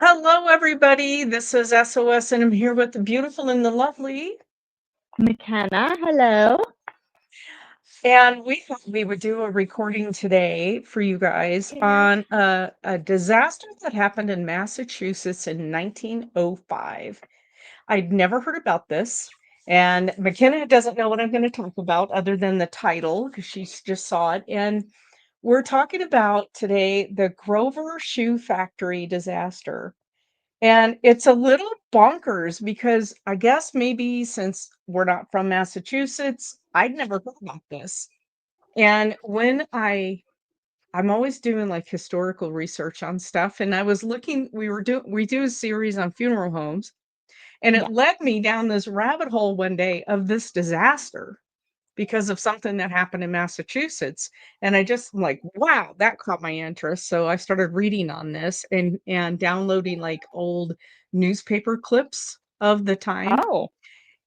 Hello, everybody. This is SOS, and I'm here with the beautiful and the lovely. McKenna, hello. And we thought we would do a recording today for you guys Yeah. on a disaster that happened in Massachusetts in 1905. I'd never heard about this, and McKenna doesn't know what I'm going to talk about other than the title because she just saw it. And we're talking about today the Grover Shoe Factory disaster. And it's a little bonkers because I guess maybe since we're not from Massachusetts, I'd never heard about this. And I'm always doing like historical research on stuff, and I was looking, we do a series on funeral homes, and it Yeah. led me down this rabbit hole one day of this disaster because of something that happened in Massachusetts. And I just like, wow, that caught my interest. So I started reading on this and downloading like old newspaper clips of the time. Oh.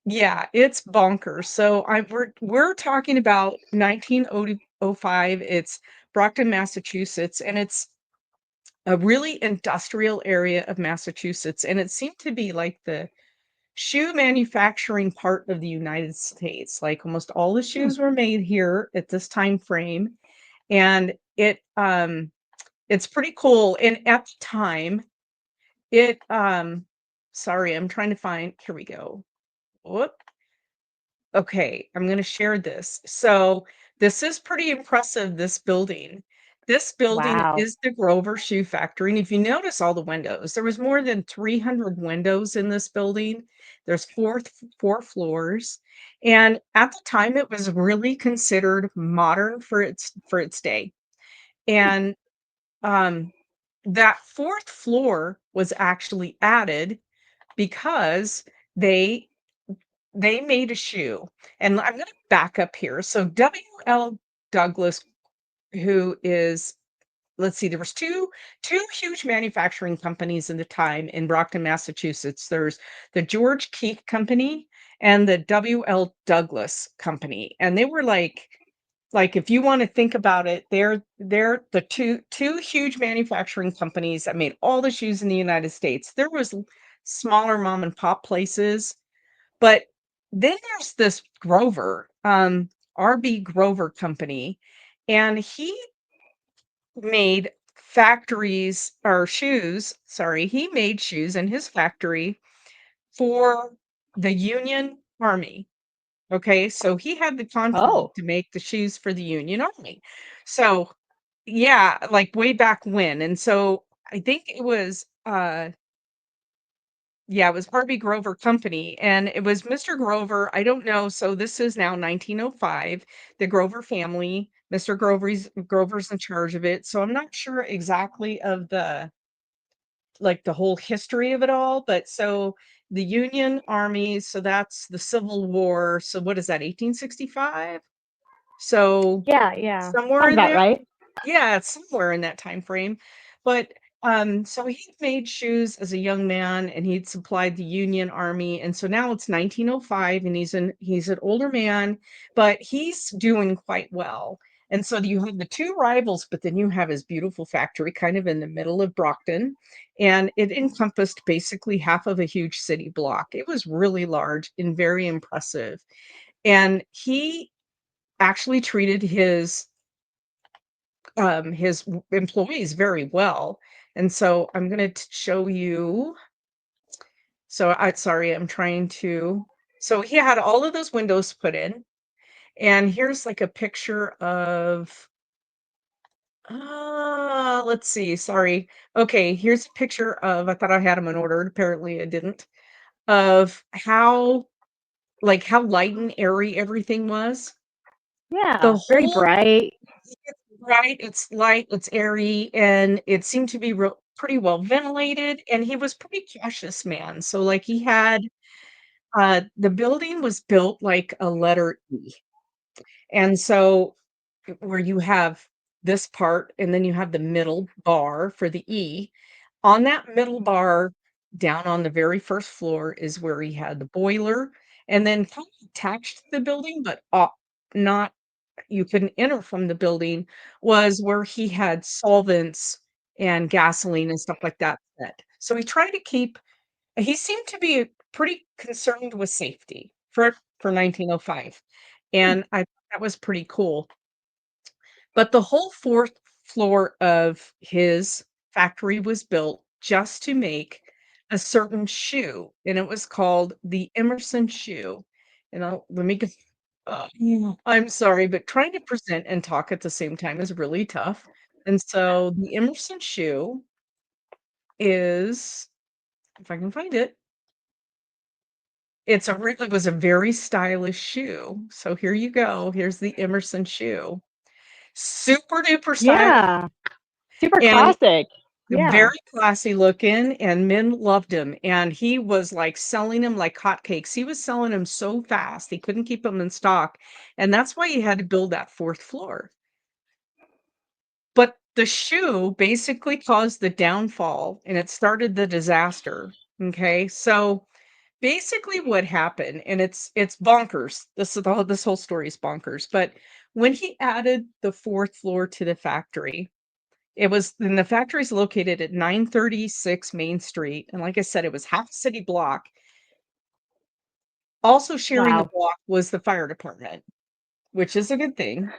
Yeah, it's bonkers. So we're talking about 1905. It's Brockton, Massachusetts, and it's a really industrial area of Massachusetts. And it seemed to be like the shoe manufacturing part of the United States. Like almost all the Hmm. shoes were made here at this time frame, and it's pretty cool. And at the time, it sorry, I'm trying to find here we go. Whoop. Okay, I'm going to share this. So, this is pretty impressive, this building. This building Wow. is the Grover Shoe Factory. And if you notice all the windows, there was more than 300 windows in this building. There's four floors. And at the time, it was really considered modern for its day. Hmm. And um, that fourth floor was actually added because they they made a shoe, and I'm gonna back up here. So W.L. Douglas, who is let's see, there was two huge manufacturing companies in the time in Brockton, Massachusetts. There's the George Keith Company and the W.L. Douglas Company, and they were like if you want to think about it, they're the two huge manufacturing companies that made all the shoes in the United States. There was smaller mom and pop places, but then there's this Grover, RB Grover Company, and he made factories or shoes, sorry, he made shoes in his factory for the Union Army. Okay, so he had the contract Oh. to make the shoes for the Union Army. So, yeah, like way back when. And so I think it was yeah, it was Harvey Grover Company, and it was Mr. Grover. I don't know. So this is now 1905. The Grover family, Mr. Grover's in charge of it. So I'm not sure exactly of the like the whole history of it all, but so the Union Army, so that's the Civil War. So what is that, 1865? So Yeah, yeah. somewhere Sounds in about there. right. Yeah, it's somewhere in that time frame. But so he made shoes as a young man and he'd supplied the Union Army. And so now it's 1905 and he's an older man, but he's doing quite well. And so you have the two rivals, but then you have his beautiful factory kind of in the middle of Brockton. And it encompassed basically half of a huge city block. It was really large and very impressive. And he actually treated his employees very well. And so I'm going to show you. So I sorry, I'm trying to. So he had all of those windows put in, and here's like a picture of. Let's see. Sorry. Okay, here's a picture of. I thought I had them in order. Apparently, I didn't. Of how light and airy everything was. The Yeah. Very whole bright. It's bright, it's light, it's airy, and it seemed to be pretty well ventilated. And he was pretty cautious man. So, like, he had the building was built like a letter E, and so where you have this part, and then you have the middle bar for the E. On that middle bar, down on the very first floor, is where he had the boiler, and then kind of attached to the building, but not you couldn't enter from the building, was where he had solvents and gasoline and stuff like that set. So he seemed to be pretty concerned with safety for 1905, Hmm. and I thought that was pretty cool. But the whole 4th floor of his factory was built just to make a certain shoe, and it was called the Emerson shoe. And let me get I'm sorry, but trying to present and talk at the same time is really tough. And so the Emerson shoe is, if I can find it, it was a very stylish shoe. So here you go. Here's the Emerson shoe. Super duper stylish Yeah. Super and classic. Yeah. very classy looking, and men loved him, and he was, like, selling them like hotcakes. He was selling them so fast, he couldn't keep them in stock, and that's why he had to build that 4th floor. But the shoe basically caused the downfall, and it started the disaster, okay? So, basically what happened, and it's bonkers. This whole story is bonkers, but when he added the 4th floor to the factory, the factory's located at 936 Main Street, and like I said, it was half a city block. Also sharing the Wow. block was the fire department, which is a good thing,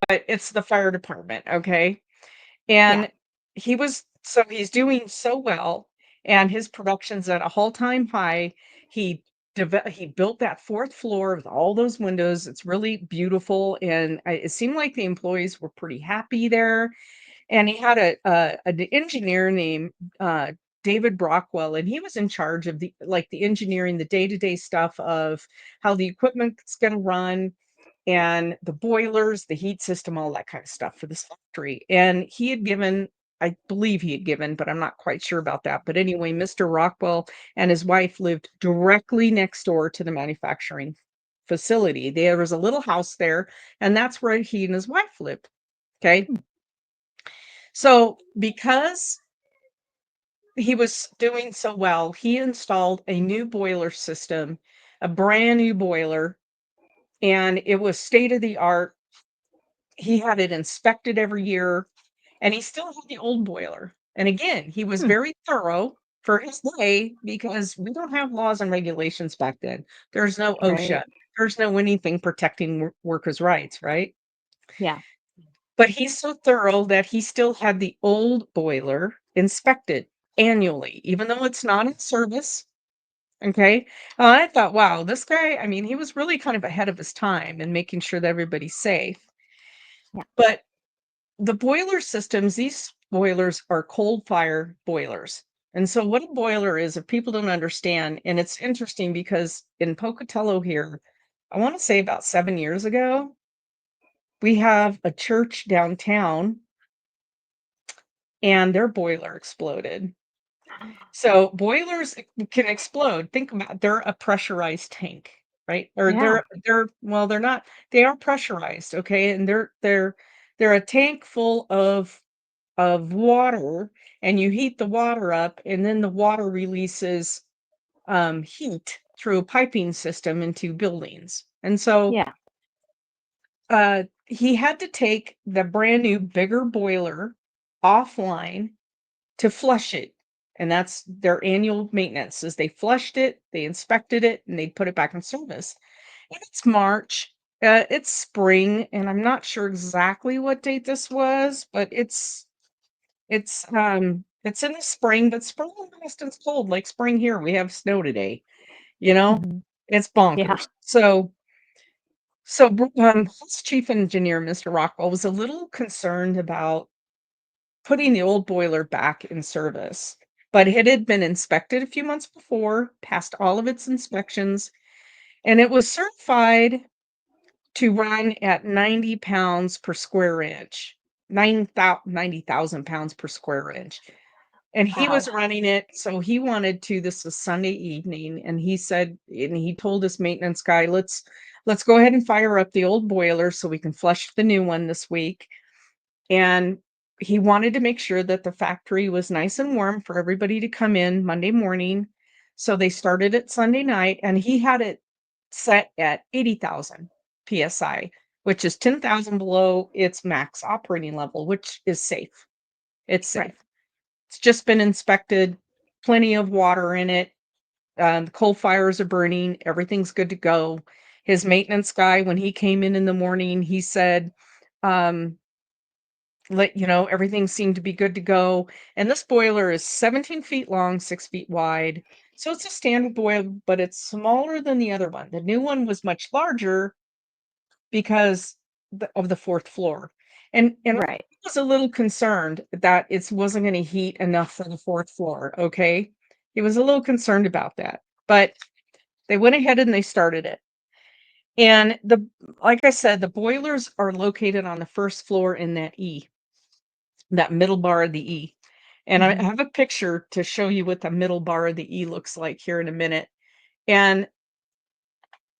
but it's the fire department, okay? Yeah. And he's doing so well, and his production's at a all-time high. He built that 4th floor with all those windows. It's really beautiful, and it seemed like the employees were pretty happy there. And he had an engineer named, David Brockwell, and he was in charge of the engineering, the day-to-day stuff of how the equipment's gonna run and the boilers, the heat system, all that kind of stuff for this factory. And I believe he had given, but I'm not quite sure about that. But anyway, Mr. Rockwell and his wife lived directly next door to the manufacturing facility. There was a little house there, and that's where he and his wife lived. Okay. Hmm. So, because he was doing so well, he installed a new boiler system, a brand new boiler, and it was state of the art. He had it inspected every year, and he still had the old boiler. And again, he was Hmm. very thorough for his day because we don't have laws and regulations back then. There's no OSHA. Right. There's no anything protecting workers' rights, right? Yeah. But he's so thorough that he still had the old boiler inspected annually, even though it's not in service. Okay. I thought, wow, this guy, I mean, he was really kind of ahead of his time in making sure that everybody's safe. Yeah. But the boiler systems, these boilers are cold fire boilers. And so, what a boiler is, if people don't understand, and it's interesting because in Pocatello here, I want to say about 7 years ago, we have a church downtown and their boiler exploded. So boilers can explode. Think about they're a pressurized tank, right? Or Yeah. they're not they are pressurized, okay? And they're a tank full of water, and you heat the water up, and then the water releases heat through a piping system into buildings. And so Yeah. he had to take the brand new bigger boiler offline to flush it, and that's their annual maintenance, is they flushed it, they inspected it, and they put it back in service. And it's March, it's spring, and I'm not sure exactly what date this was, but it's in the spring, but spring in Boston's cold, like spring here, we have snow today, you know? Hmm. It's Yeah. bonkers. His chief engineer, Mr. Rockwell, was a little concerned about putting the old boiler back in service, but it had been inspected a few months before, passed all of its inspections, and it was certified to run at 90 pounds per square inch, 90,000 pounds per square inch. And he Wow. was running it, so he wanted to this was Sunday evening, and he told his maintenance guy, "Let's go ahead and fire up the old boiler so we can flush the new one this week." And he wanted to make sure that the factory was nice and warm for everybody to come in Monday morning. So they started it Sunday night, and he had it set at 80,000 PSI, which is 10,000 below its max operating level, which is safe. It's Right. safe. It's just been inspected. plenty of water in it. The coal fires are burning, everything's good to go. His maintenance guy, when he came in the morning, he said, um, everything seemed to be good to go. And this boiler is 17 feet long, 6 feet wide. So it's a standard boiler, but it's smaller than the other one. The new one was much larger because of the fourth floor. And I Right. was a little concerned that it wasn't going to heat enough for the fourth floor. Okay. He was a little concerned about that. But they went ahead and they started it. And like I said, the boilers are located on the first floor in that middle bar of the E. And I Mhm. have a picture to show you what the middle bar of the E looks like here in a minute. And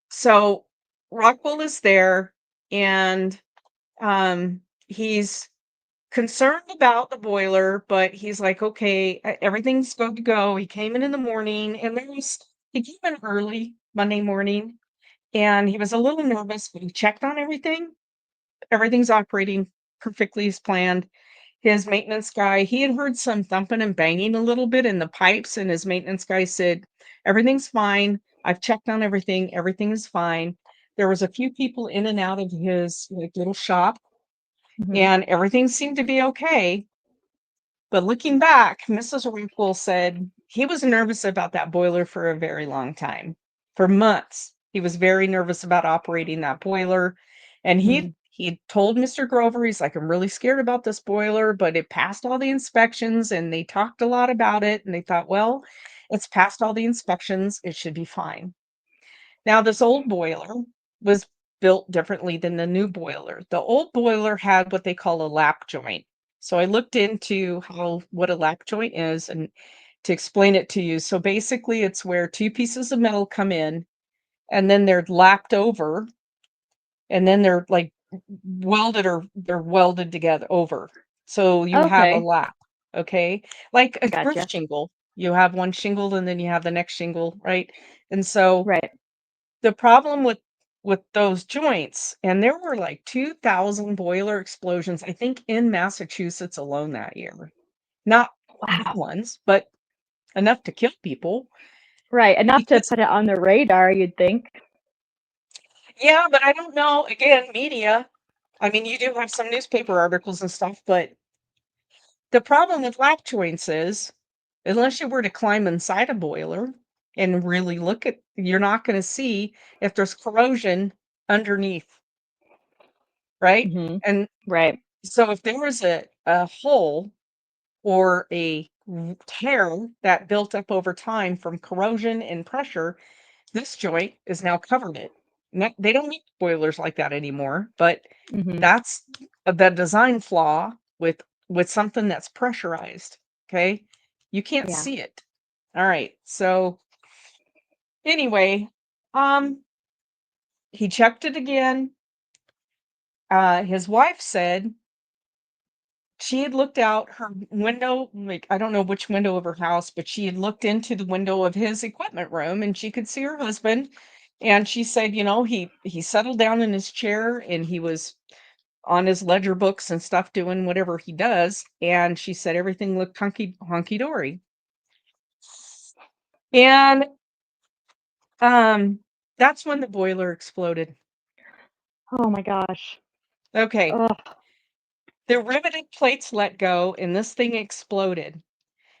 so Rockwell is there, and he's concerned about the boiler, but he's like, okay, everything's good to go. He came in the morning, and he came in early Monday morning, and he was a little nervous, but he checked on everything. Everything's operating perfectly as planned. His maintenance guy, he had heard some thumping and banging a little bit in the pipes, and his maintenance guy said, "Everything's fine. I've checked on everything. Everything is fine." There was a few people in and out of his, like, little shop, Mhm. and everything seemed to be okay. But looking back, Mrs. Winkle said he was nervous about that boiler for a very long time. For months, he was very nervous about operating that boiler, and he Mhm. he told Mr. Grover, he's like, "I'm really scared about this boiler, but it passed all the inspections," and they talked a lot about it, and they thought, "Well, it's passed all the inspections, it should be fine." Now, this old boiler was built differently than the new boiler. The old boiler had what they call a lap joint. So I looked into what a lap joint is and to explain it to you. So basically, it's where two pieces of metal come in and then they're lapped over and then they're like welded or they're welded together over. So you have a Okay. lap, okay? Like a roof Gotcha. shingle. You have one shingle and then you have the next shingle, right? And so Right. the problem with those joints, and there were like 2,000 boiler explosions, I think, in Massachusetts alone that year. Not big Wow. ones, but enough to kill people Right, enough to because put it on the radar, you'd think. yeah, but I don't know, again, media, I mean, you do have some newspaper articles and stuff, but the problem with lap joints is, unless you were to climb inside a boiler and really look at you're not gonna see if there's corrosion underneath, right? Mhm. And Right. so if there was a hole or a tear that built up over time from corrosion and pressure, this joint is now covered it. They don't make boilers like that anymore, but Mhm. that's the design flaw with something that's pressurized. Okay, you can't Yeah. see it. All right. So anyway, um, he checked it again. His wife said she had looked out her window, like, I don't know which window of her house, but she had looked into the window of his equipment room and she could see her husband. And she said, he settled down in his chair and he was on his ledger books and stuff doing whatever he does. And she said everything looked hunky dory. And that's when the boiler exploded. Oh my gosh. Okay. Ugh. The riveted plates let go and this thing exploded.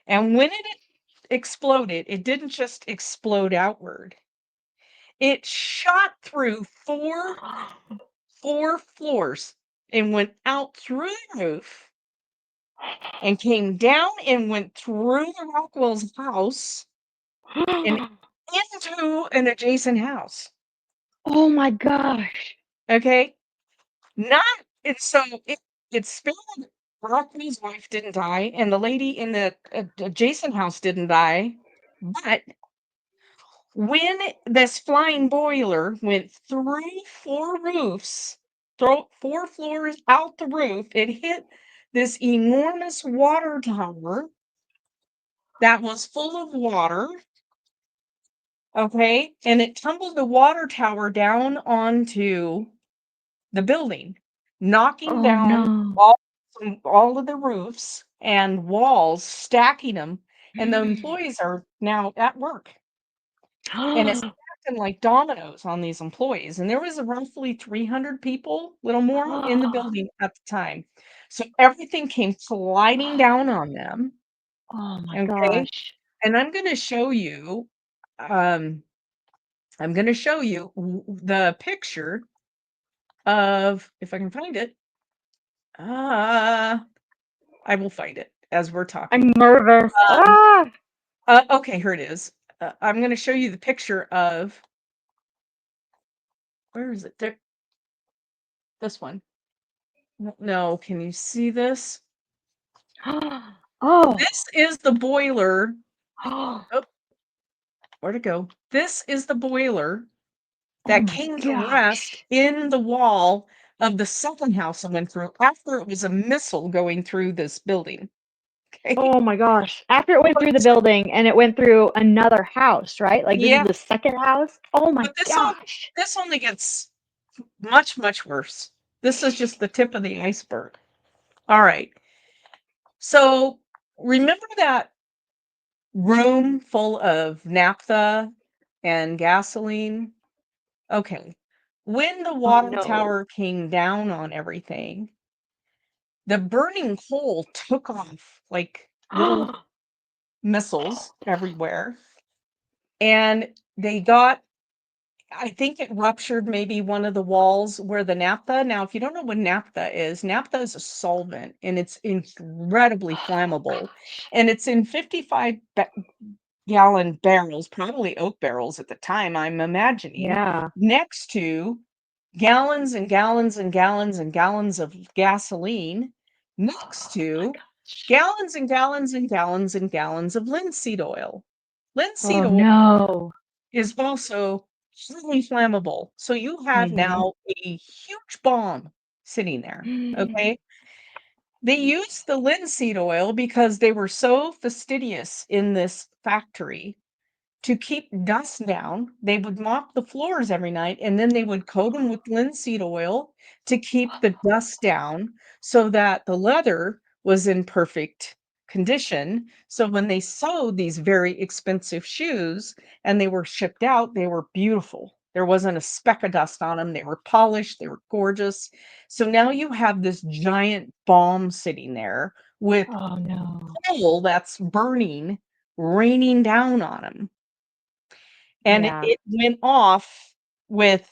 And when it exploded, it didn't just explode outward. It shot through four floors and went out through the roof and came down and went through the Rockwell's house and into an adjacent house. Oh my gosh. Okay? Not and so it spared Rockwell's wife didn't die and the lady in the adjacent house didn't die, but when this flying boiler went through 4 roofs, throw 4 floors out the roof, it hit this enormous water tower that was full of water, okay, and it tumbled the water tower down onto the building, knocking Oh down no. all all of the roofs and walls, stacking them, and the employees are now at work, and it's acting like dominoes on these employees, and there was roughly 300 people, little more, in the building at the time. So everything came sliding down on them, Oh my okay? gosh. And um, I'm gonna show you the picture of, if I can find it, uh, I will find it as we're talking. I'm nervous. Um, Ah! okay, here it is. I'm gonna show you the picture of, where is it? There, this one. No, can you see this? Oh. This is the boiler. Oh Oh, where'd it go? This is the boiler that my came to rest gosh. in the wall of the second house I went through after it was a missile going through this building. Okay. Oh my gosh. After it went through the But building and it went through another house, right? Like, this is yeah, the second house? Oh my but gosh. this only gets much, much worse. This is just the tip of the iceberg. All right. So remember that room full of naphtha and gasoline? Okay. When the Oh water no. tower came down on everything, the burning coal took off like little missiles everywhere. And they got, I think it ruptured maybe one of the walls where the naphtha. Now, if you don't know what naphtha is a solvent and it's incredibly flammable. And it's in 55 gallon barrels, probably oak barrels at the time, I'm imagining, Yeah. next to gallons and gallons and gallons and gallons of gasoline, next Oh my to gosh. gallons and gallons and gallons and gallons of linseed oil. Linseed Oh oil no. is also highly flammable. So you have Mhm. now a huge bomb sitting there. Okay. They used the linseed oil because they were so fastidious in this factory to keep dust down. They would mop the floors every night and then they would coat them with linseed oil to keep the dust down so that the leather was in perfect condition. So when they sewed these very expensive shoes and they were shipped out, they were beautiful. There wasn't a speck of dust on them. They were polished, they were gorgeous. So now you have this giant bomb sitting there with Oh no. coal that's burning, raining down on them. And Yeah. it went off with,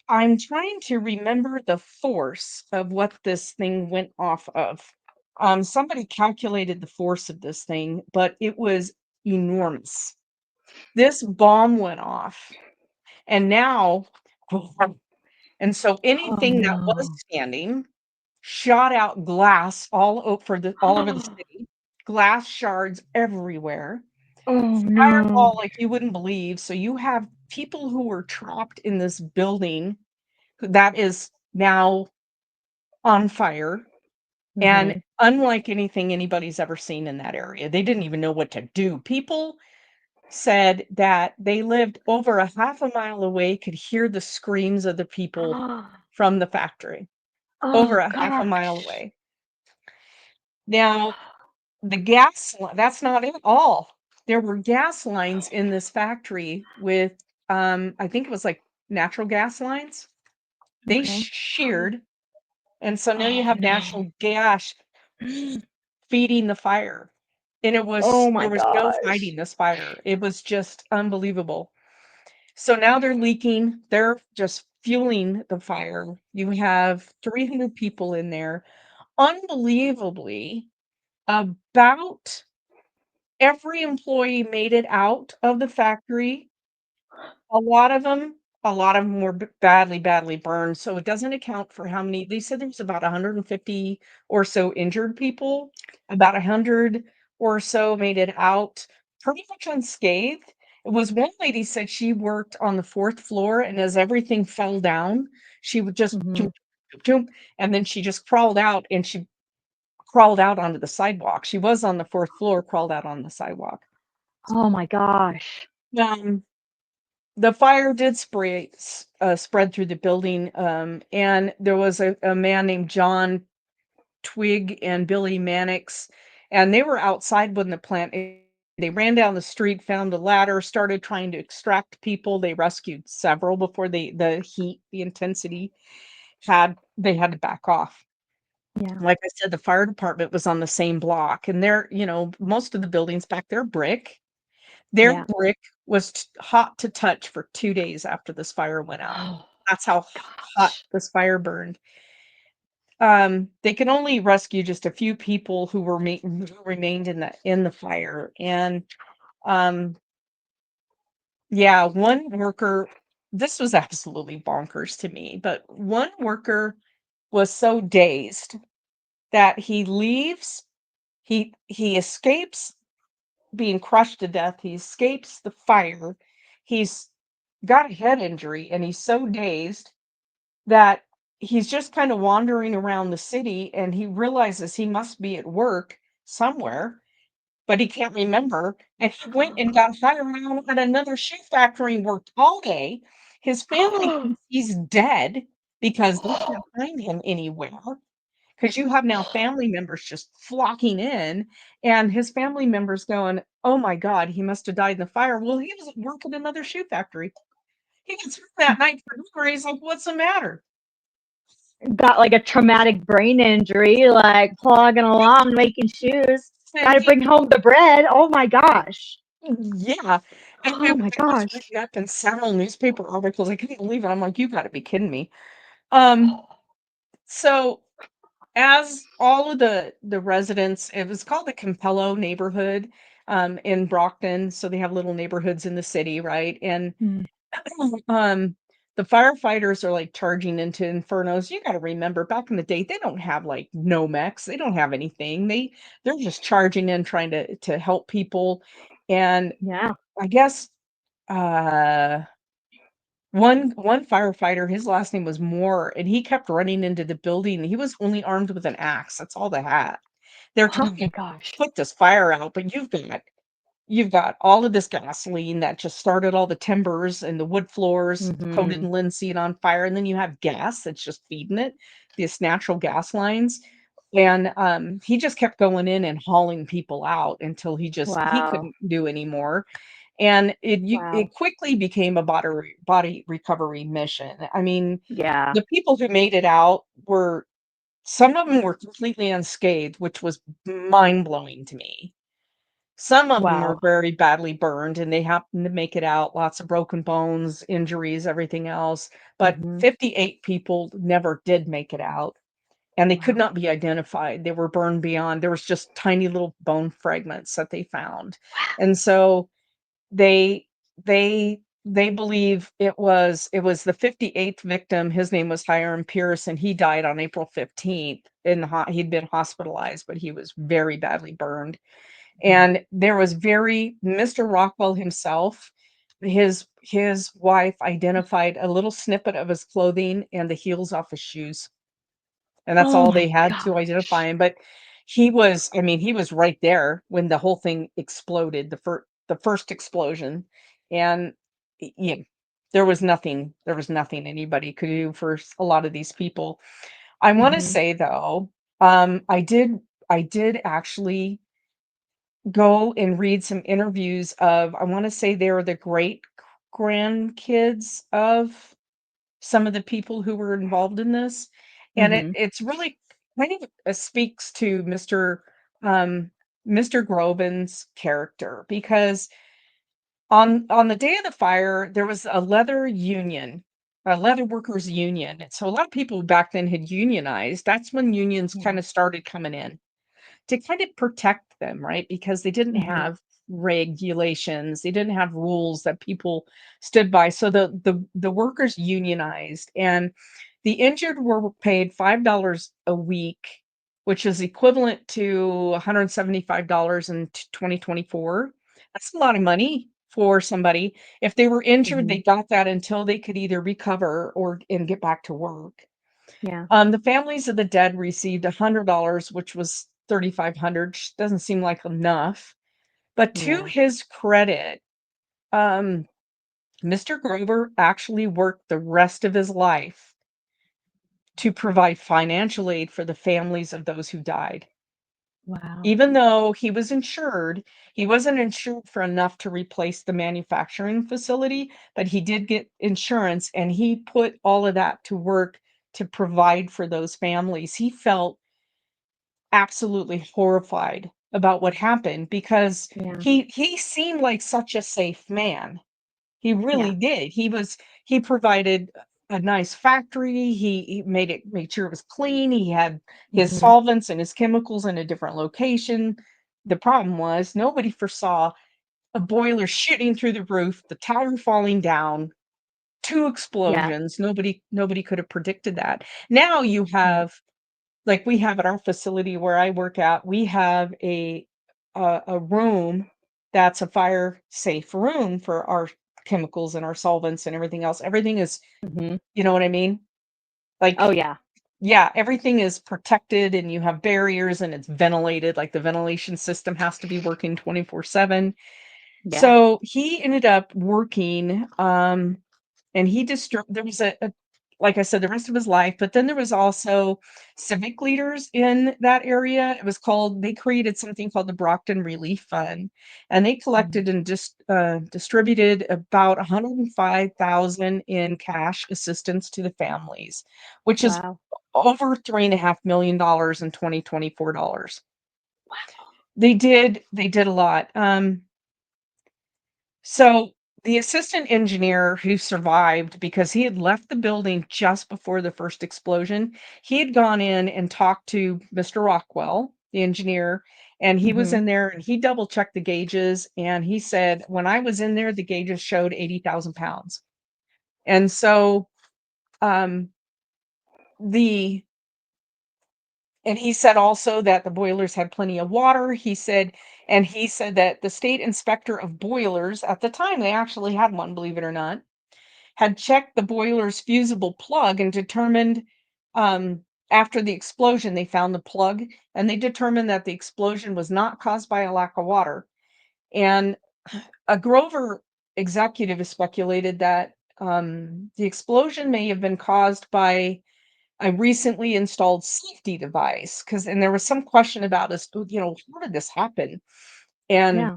I'm trying to remember the force of what this thing went off of. Somebody calculated the force of this thing, but it was enormous. This bomb went off, and now, and so Oh anything that was no. standing shot out glass all over the city, glass shards everywhere. Oh no. Fireball like you wouldn't believe. So you have people who were trapped in this building that is now on fire, and Mhm. unlike anything anybody's ever seen in that area. They didn't even know what to do. People said that they lived over a half a mile away, could hear the screams of the people from the factory over Oh a half a mile gosh. away. Now, that's not it all. There were gas lines in this factory with, I think it was like natural gas lines. They Okay. sheared, and so now you Oh have no. natural gas feeding the fire. And Oh my there was no gosh. fighting this fire. It was just unbelievable. So now they're leaking, they're just fueling the fire. You have 300 people in there. Unbelievably, about every employee made it out of the factory. A lot of them, a lot of them were badly, badly burned, so it doesn't account for how many. They said there was about 150 or so injured people, about 100 or so made it out pretty much unscathed. It was one lady said she worked on the 4th floor, and as everything fell down, she would just Mhm. "Choom, choom, choom," and then she just crawled out, and she crawled out onto the sidewalk. She was on the 4th floor, crawled out on the sidewalk. Oh my gosh. Um, the fire did spread through the building, and there was a man named John Twig and Billy Mannix, and they were outside when the plant They ran down the street, found a ladder, started trying to extract people. They rescued several before the heat, the intensity they had to back off. Yeah. Like I said, the fire department was on the same block, and most of the buildings back there brick. Their Yeah. brick was hot to touch for 2 days after this fire went out. Oh That's how hot gosh. this fire burned. They could only rescue just a few people who remained in the fire, and um, yeah, one worker. This was absolutely bonkers to me, but one worker was so dazed that he leaves. He escapes being crushed to death. He escapes the fire. He's got a head injury, and he's so dazed that he's just kind of wandering around the city, and he realizes he must be at work somewhere, but he can't remember. And he went and got hired on at another shoe factory and worked all day. His family thinks he's dead because they can't find him anywhere. Because you have now family members just flocking in, and his family members going, "Oh my god, he must have died in the fire." Well, he was at work at another shoe factory. He gets home that night for dinner, he's like, "What's the matter?" Got like a traumatic brain injury, like plogging along making shoes. And Gotta he bring home the bread. Oh my gosh. Yeah, and Oh my I was gosh. reading up in several newspaper articles, I couldn't believe it, I'm like, "You gotta be kidding me." Um, so as all of the residents, it was called the Campello neighborhood, in Brockton, so they have little neighborhoods in the city, right? And, Mm, um, the firefighters are, like, charging into infernos. You gotta remember, back in the day, they don't have, like, Nomex, they don't have anything. They're just charging in trying to help people, and yeah. I guess, uh one firefighter, his last name was Moore, and he kept running into the building. He was only armed with an axe, that's all they had. They're Oh trying my to gosh. put this fire out, but you've got all of this gasoline that just started all the timbers and the wood floors coated Mhm. in linseed on fire, and then you have gas that's just feeding it, these natural gas lines, and, he just kept going in and hauling people out until he Wow. couldn't do anymore, and Wow. it quickly became a body recovery mission. I mean, Yeah. the people who made it out were some of them were completely unscathed, which was mind-blowing to me. Some of them were Wow. very badly burned, and they happened to make it out, lots of broken bones, injuries, everything else, but Mhm. 58 people never did make it out, and they could Wow. not be identified. They were burned beyond there was just tiny little bone fragments that they found, and so they they believe it was the 58th victim. His name was Hiram Pierce, and he died on April 15th in the ho he'd been hospitalized, but he was very badly burned. Mhm. And there was very Mr. Rockwell himself, his wife identified a little snippet of his clothing and the heels off his shoes, and that's Oh all my they had to identify gosh. him, but he was right there when the whole thing exploded, the first explosion, and yeah, there was nothing anybody could do for a lot of these people. I wanna Mhm. say though, I did actually go and read some interviews of I wanna say they were the great grandkids of some of the people who were involved in this, and Mhm. it's really kind of, speaks to Mr. Groban's character because on the day of the fire, there was a leather union, a leather workers union, and so a lot of people back then had unionized. That's when unions Yeah. kinda started coming in to kind of protect them, right? Because they didn't Mhm. have regulations, they didn't have rules that people stood by. So the workers unionized, and the injured were paid $5 a week, which is equivalent to $175 in 2024. That's a lot of money for somebody. If they were injured, they Mhm. got that until they could either recover or and get back to work. Yeah. The families of the dead received $100, which was 3,500. Doesn't seem like enough, but to Yeah. his credit, um, Mr. Grover actually worked the rest of his life to provide financial aid for the families of those who died. Wow. Even though he was insured, he wasn't insured for enough to replace the manufacturing facility, but he did get insurance, and he put all of that to work to provide for those families. He felt absolutely horrified about what happened because Yeah. he seemed like such a safe man. He really Yeah. did. He provided a nice factory. He made sure it was clean. He had his Mhm. solvents and his chemicals in a different location. The problem was nobody foresaw a boiler shooting through the roof, the tower falling down, 2 Yeah. explosions. Nobody could have predicted that. Now you Right. have like we have at our facility where I work at, we have a room that's a fire safe room for our chemicals and our solvents and everything else. Everything is, Mhm. you know what I mean? Like, Oh, yeah. yeah, everything is protected and you have barriers and it's ventilated. Like the ventilation system has to be working 24/7. Yeah. So he ended up working, and he there was a like I said, the rest of his life, but then there was also civic leaders in that area. It was called they created something called the Brockton Relief Fund, and they Mm. collected and distributed about 105,000 in cash assistance to the families, which is Wow. over $3.5 million in 2024 dollars. Wow. They did a lot. So the assistant engineer who survived because he had left the building just before the first explosion, he had gone in and talked to Mr. Rockwell, the engineer, and he was Mhm. in there and he double checked the gauges and he said, when I was in there, the gauges showed 80,000 pounds. And so um, the and he said also that the boilers had plenty of water. He said that the state inspector of boilers at the time, they actually had one, believe it or not, had checked the boiler's fusible plug and determined after the explosion, they found the plug and they determined that the explosion was not caused by a lack of water. And a Grover executive has speculated that the explosion may have been caused by a recently installed safety device because and there was some question about us, how did this happen? And Yeah.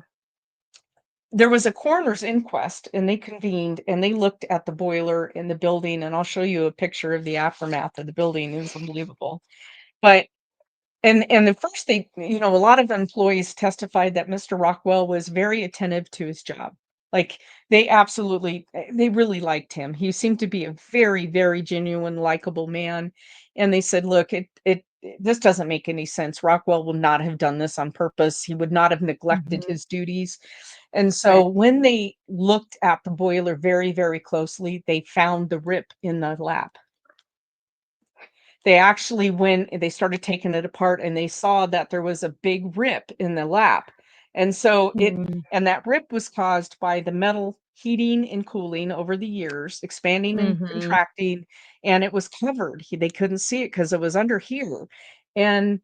there was a coroner's inquest, and they convened, and they looked at the boiler in the building, and I'll show you a picture of the aftermath of the building, it was unbelievable. But and the first a lot of employees testified that Mr. Rockwell was very attentive to his job. Like, they really liked him. He seemed to be a very, very genuine, likable man, and they said, "Look, this doesn't make any sense. Rockwell would not have done this on purpose. He would not have neglected Mhm. his duties." And so Right. when they looked at the boiler very, very closely, they found the rip in the lap. They actually went they started taking it apart and they saw that there was a big rip in the lap. And so Mm. that rip was caused by the metal heating and cooling over the years, expanding and Mhm. contracting, and it was covered. They couldn't see it because it was under here. And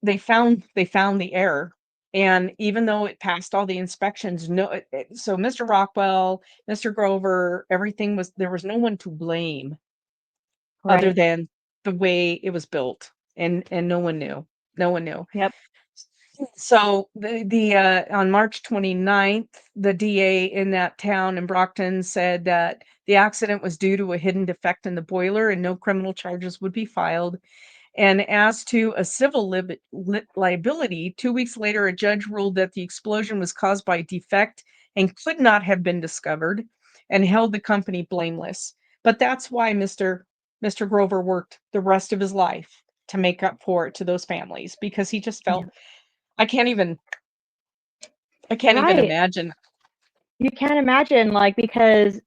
they found the error. And even though it passed all the inspections, so Mr. Rockwell, Mr. Grover, everything was there was no one to blame other Right. than the way it was built, and no one knew. No one knew. Yep. So on March 29th, the DA in that town in Brockton said that the accident was due to a hidden defect in the boiler and no criminal charges would be filed. And as to a civil liability, 2 weeks later, a judge ruled that the explosion was caused by defect and could not have been discovered and held the company blameless. But that's why Mr. Grover worked the rest of his life to make up for it to those families because he just felt Yeah. I can't even I can't even Right. imagine. You can't imagine, because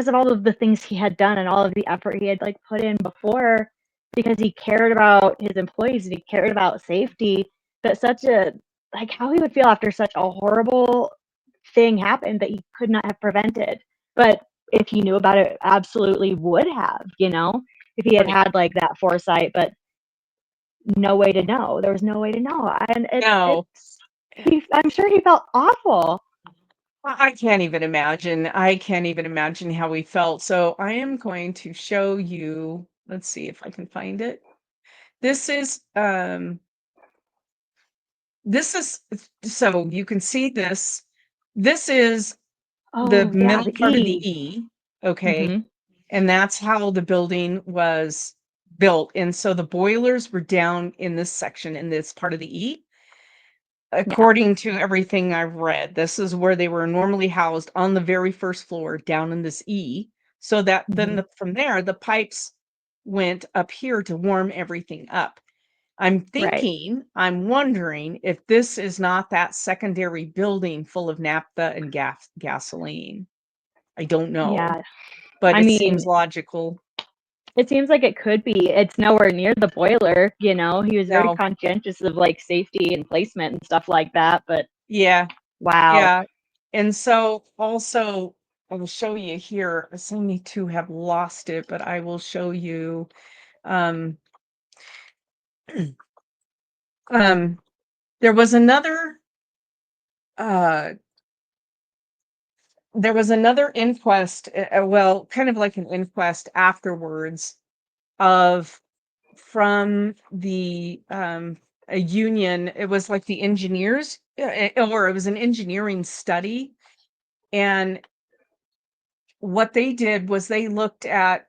of all of the things he had done and all of the effort he had, put in before, because he cared about his employees and he cared about safety, that such a how he would feel after such a horrible thing happened that he could not have prevented. But if he knew about it, absolutely would have, if he had Right. had, that foresight, but no way to know. There was no way to know, and No. I'm sure he felt awful. I can't even imagine. I can't even imagine how we felt. So I am going to show you, let's see if I can find it. This is this is so you can see this. This is the Oh, yeah, middle the part of the E. E, okay? Mhm. And that's how the building was built, and so the boilers were down in this section, in this part of the E. Yeah. According to everything I've read, this is where they were normally housed on the very first floor down in this E, so that then Mhm. from there, the pipes went up here to warm everything up. I'm wondering if this is not that secondary building full of naphtha and gasoline. I don't know, Yeah. but I it mean, seems logical. it seems like it could be. It's nowhere near the boiler, you know? He was very No. conscientious of, like, safety and placement and stuff like that, but Yeah, wow. yeah. And so also, I will show you here. I seem to have lost it, but I will show you. Um, um, there was another. Uh, there was another inquest. Well, kind of like an inquest afterwards of from the a union. It was like the engineers, or it was an engineering study, and what they did was they looked at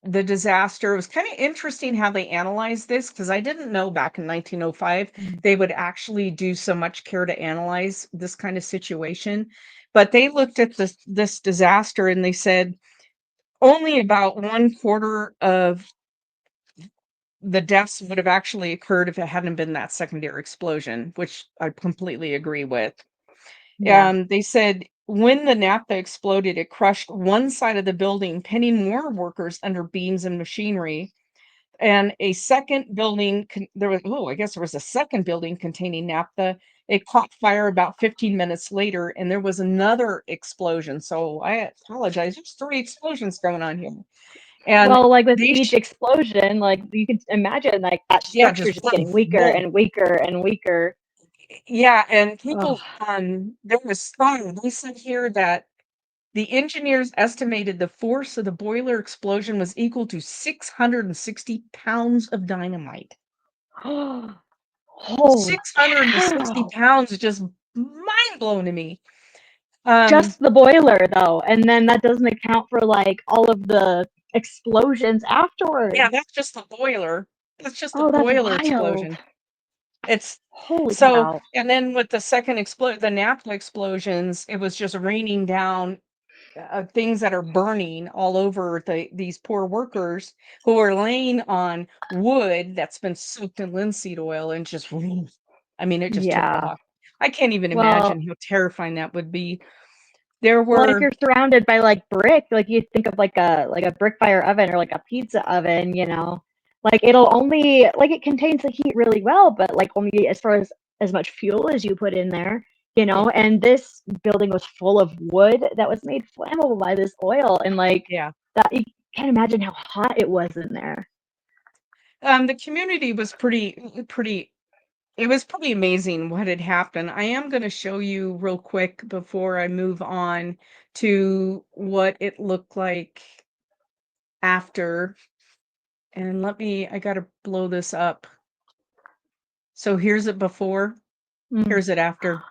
the disaster. It was kind of interesting how they analyzed this because I didn't know back in 1905 Mm. they would actually do so much care to analyze this kind of situation. But they looked at this disaster and they said only about one quarter of the deaths would have actually occurred if it hadn't been that secondary explosion, which I completely agree with. Yeah. They said when the naphtha exploded, it crushed one side of the building, pinning more workers under beams and machinery. And a second building, I guess there was a second building containing naphtha. It caught fire about 15 minutes later, and there was another explosion. So I apologize. There's three explosions going on here. And Well, like, with they, each explosion, like, you can imagine, like, that yeah, structure just is just boom, getting weaker boom. and weaker and weaker. Yeah, and Ugh. people, there was they said here that the engineers estimated the force of the boiler explosion was equal to 660 pounds of dynamite. Holy 660 cow! pounds is just mind blown to me. Um, Just the boiler, though, and then that doesn't account for, like, all of the explosions yeah, afterwards. that's just the boiler. That's just the Oh, that's boiler wild. explosion. It's Holy so, cow. and then with the second the naphtha explosions, it was just raining down things that are burning all over these poor workers who are laying on wood that's been soaked in linseed oil and just I mean, it just took Yeah. off. I can't even Well imagine how terrifying that would be. There well, if were you're surrounded by, like, brick, like, you think of, like a brick fire oven or, like, a pizza oven, you know? Like, it'll only like, it contains the heat really well, but, like, only as far as much fuel as you put in there, you yeah, know? And this building was full of wood that was made flammable by this oil, and, like, yeah. that you can't imagine how hot it was in there. The community was pretty it was pretty amazing what had happened. I am going to show you real quick before I move on to what it looked like after. And I got to blow this up. So here's it before, Mm. here's it after.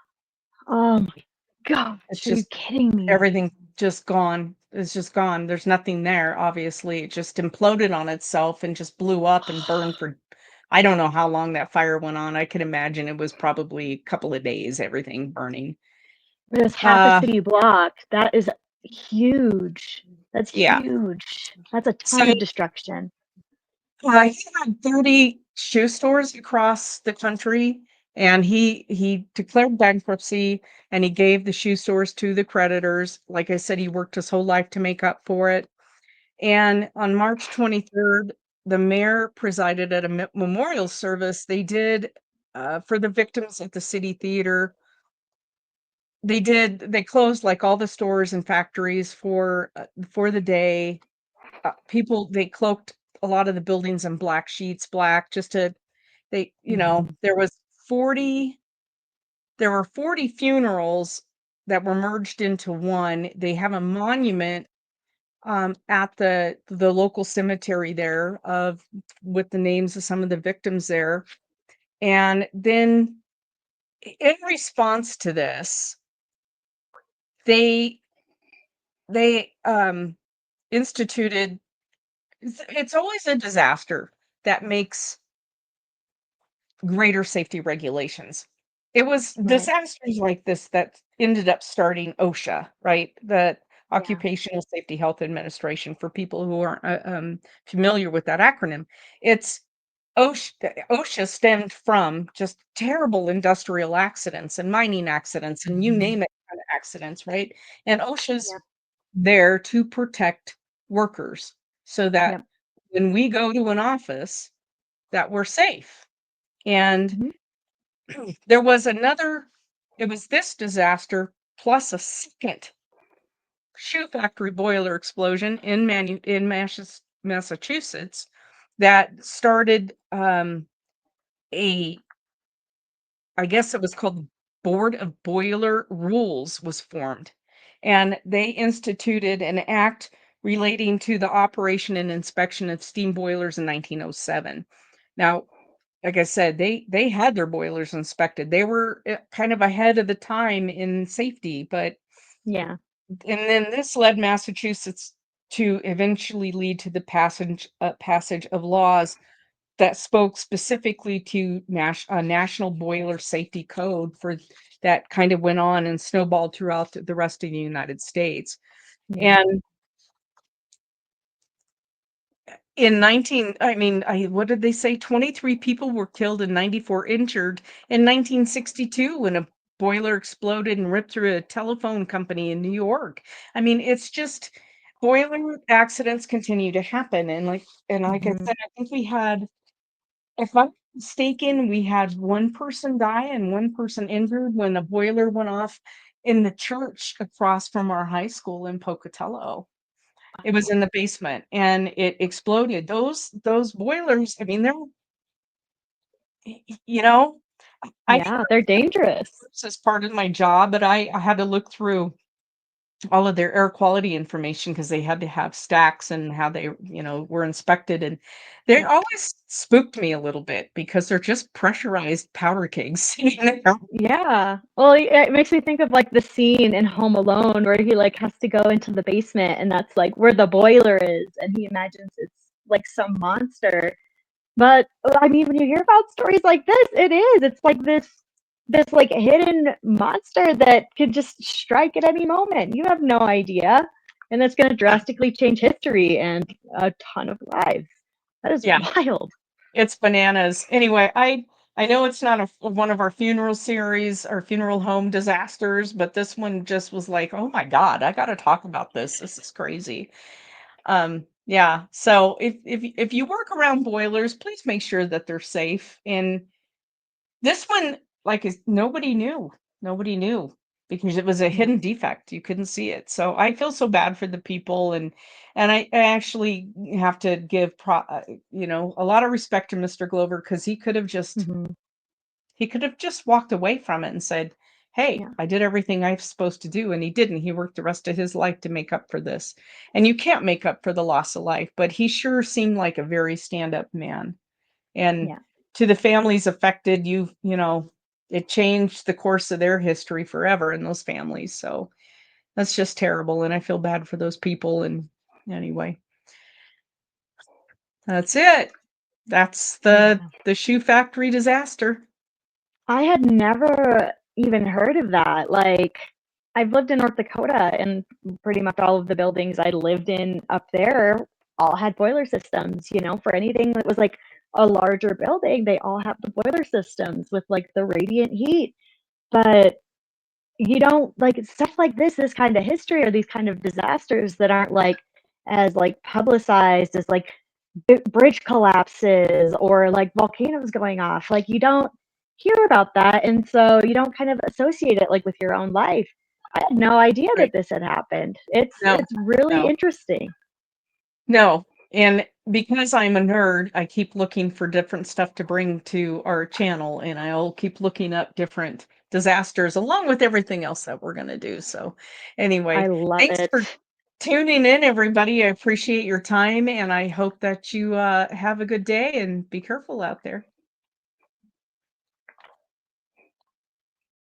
Oh my gosh, It's are you just kidding me? everything just gone. It's just gone. There's nothing there, obviously. It just imploded on itself and just blew up and burned for I don't know how long that fire went on. I could imagine it was probably a couple of days, everything burning. It was half a Uh, city block. That is huge. That's yeah. huge. That's a So ton of destruction. he had 30 shoe stores across the country, and he declared bankruptcy, and he gave the shoe stores to the creditors. Like I said, he worked his whole life to make up for it. And on March 23rd, the mayor presided at a memorial service. They did for the victims at the city theater. They closed like all the stores and factories for the day. People they cloaked a lot of the buildings in black sheets, black, just to Mhm. there 40 there were 40 funerals that were merged into one. They have a monument at the local cemetery there of with the names of some of the victims there. And then in response to this, they they instituted it's always a disaster that makes greater safety regulations. It was Right. disasters like this that ended up starting OSHA, right? The Yeah. Occupational Safety Health Administration, for people who aren't familiar with that acronym. It's OSHA stemmed from just terrible industrial accidents and mining accidents and you name it kind of accidents, right? And OSHA's Yep. there to protect workers so that Yep. when we go to an office that we're safe. And Mhm. there was another it was this disaster plus a second shoe factory boiler explosion in Massachusetts that started, a I guess it was called Board of Boiler Rules was formed, and they instituted an act relating to the operation and inspection of steam boilers in 1907. Now, like I said, they had their boilers inspected. They were, kind of ahead of the time in safety, but Yeah. and then this led Massachusetts to eventually lead to the passage of laws that spoke specifically to National Boiler Safety Code for that kind of went on and snowballed throughout the rest of the United States. Yeah. And in 19 I mean, what did they say? 23 people were killed and 94 injured in 1962 when a boiler exploded and ripped through a telephone company in New York. I mean, it's just boiler accidents continue to happen, and like I Mhm. said, I think we had if I'm not mistaken, we had 1 person die and 1 person injured when a boiler went off in the church across from our high school in Pocatello. It was Wow. in the basement and it exploded. Those boilers, I mean, they're you know, I didn't Yeah, they're dangerous. this as part of my job, but I had to look through all of their air quality information because they had to have stacks and how they, were inspected, and they Yep. always spooked me a little bit because they're just pressurized powder kegs, Yeah. Well, it makes me think of, like, the scene in Home Alone where he, like, has to go into the basement, and that's, like, where the boiler is, and he imagines it's, like, some monster. But, I mean, when you hear about stories like this, it is. It's like this, like, hidden monster that could just strike at any moment. You have no idea, and that's gonna Yeah, drastically change history and a ton of lives. That is yeah, wild. it's bananas. Anyway, I know it's not one of our funeral series or funeral home disasters, but this one just was like, "Oh my god, I gotta talk about this. This is crazy." Yeah, so if you work around boilers, please make sure that they're safe, and this one, like, is nobody knew because it was a Yeah. hidden defect, you couldn't see it, so I feel so bad for the people, and I actually have to give a lot of respect to Mr. Glover because Mhm. he could have just walked away from it and said, "Hey, Yeah. I did everything I was supposed to do," and he didn't. He worked the rest of his life to make up for this, and you can't make up for the loss of life, but he sure seemed like a very stand-up man, and Yeah. to the families affected, it changed the course of their history forever in those families, so that's just terrible, and I feel bad for those people, and anyway, that's it. That's Yeah. the shoe factory disaster. I had never even heard of that. Like, I've lived in North Dakota, and pretty much all of the buildings I lived in up there all had boiler systems, for anything that was like a larger building, they all have the boiler systems with like the radiant heat. But you don't like stuff like this kind of history or these kind of disasters that aren't like as like publicized as like bridge collapses or like volcanoes going off. Like you don't hear about that, and so you don't kind of associate it like with your own life. I had no idea that Right. this had happened. It's No, it's really no. interesting. No, and because I'm a nerd, I keep looking for different stuff to bring to our channel, and I'll keep looking up different disasters along with everything else that we're gonna do, so, I anyway, love thanks for it. tuning in, everybody, I appreciate your time, and I hope that you, have a good day and be careful out there.